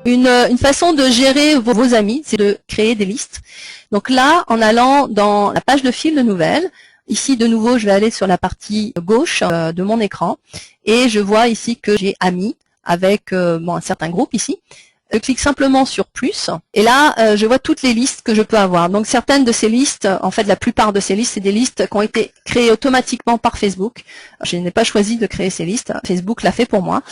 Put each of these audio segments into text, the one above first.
Une façon de gérer vos amis, c'est de créer des listes. Donc là, en allant dans la page de fil de nouvelles, ici de nouveau, je vais aller sur la partie gauche de mon écran et je vois ici que j'ai amis avec un certain groupe ici. Je clique simplement sur plus et là je vois toutes les listes que je peux avoir. Donc certaines de ces listes, en fait la plupart de ces listes, c'est des listes qui ont été créées automatiquement par Facebook. Je n'ai pas choisi de créer ces listes, Facebook l'a fait pour moi.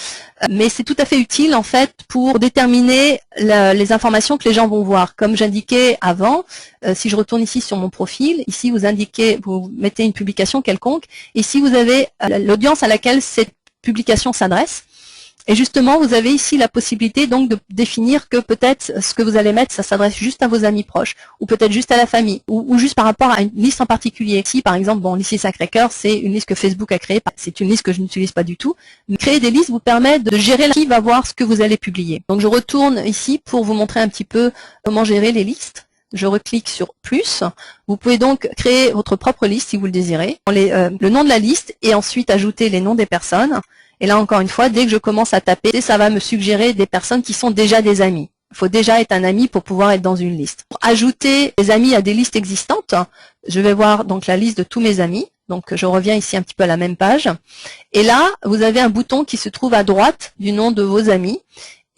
Mais c'est tout à fait utile en fait pour déterminer les informations que les gens vont voir. Comme j'indiquais avant, si je retourne ici sur mon profil, ici vous mettez une publication quelconque, ici vous avez l'audience à laquelle cette publication s'adresse. Et justement, vous avez ici la possibilité donc de définir que peut-être ce que vous allez mettre, ça s'adresse juste à vos amis proches, ou peut-être juste à la famille, ou juste par rapport à une liste en particulier. Ici, par exemple, ici Sacré-Cœur, c'est une liste que Facebook a créée, c'est une liste que je n'utilise pas du tout. Mais créer des listes vous permet de gérer qui va voir ce que vous allez publier. Donc je retourne ici pour vous montrer un petit peu comment gérer les listes. Je reclique sur plus. Vous pouvez donc créer votre propre liste si vous le désirez. Le nom de la liste et ensuite ajouter les noms des personnes. Et là, encore une fois, dès que je commence à taper, ça va me suggérer des personnes qui sont déjà des amis. Il faut déjà être un ami pour pouvoir être dans une liste. Pour ajouter des amis à des listes existantes, je vais voir donc la liste de tous mes amis. Donc je reviens ici un petit peu à la même page. Et là, vous avez un bouton qui se trouve à droite du nom de vos amis.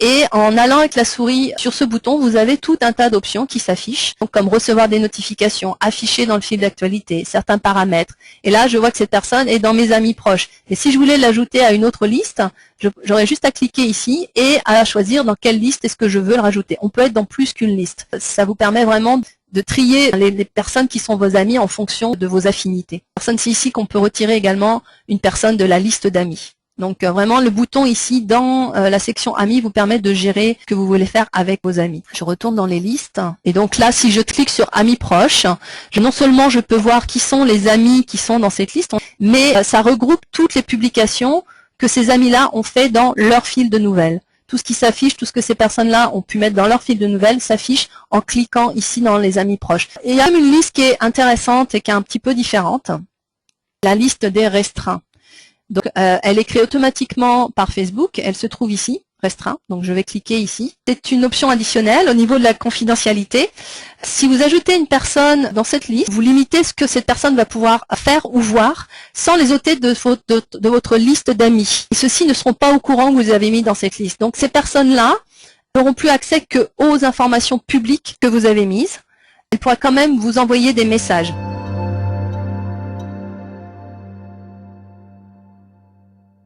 Et en allant avec la souris sur ce bouton, vous avez tout un tas d'options qui s'affichent, comme recevoir des notifications, afficher dans le fil d'actualité, certains paramètres. Et là, je vois que cette personne est dans mes amis proches. Et si je voulais l'ajouter à une autre liste, j'aurais juste à cliquer ici et à choisir dans quelle liste est-ce que je veux le rajouter. On peut être dans plus qu'une liste. Ça vous permet vraiment de trier les personnes qui sont vos amis en fonction de vos affinités. C'est ici qu'on peut retirer également une personne de la liste d'amis. Donc vraiment le bouton ici dans la section amis vous permet de gérer ce que vous voulez faire avec vos amis. Je retourne dans les listes et donc là si je clique sur amis proches, non seulement je peux voir qui sont les amis qui sont dans cette liste, mais ça regroupe toutes les publications que ces amis-là ont fait dans leur fil de nouvelles. Tout ce qui s'affiche, tout ce que ces personnes-là ont pu mettre dans leur fil de nouvelles s'affiche en cliquant ici dans les amis proches. Et il y a même une liste qui est intéressante et qui est un petit peu différente, la liste des restreints. Donc, elle est créée automatiquement par Facebook. Elle se trouve ici, restreint. Donc, je vais cliquer ici. C'est une option additionnelle au niveau de la confidentialité. Si vous ajoutez une personne dans cette liste, vous limitez ce que cette personne va pouvoir faire ou voir sans les ôter de votre liste d'amis. Et ceux-ci ne seront pas au courant que vous avez mis dans cette liste. Donc, ces personnes-là n'auront plus accès que aux informations publiques que vous avez mises. Elles pourraient quand même vous envoyer des messages.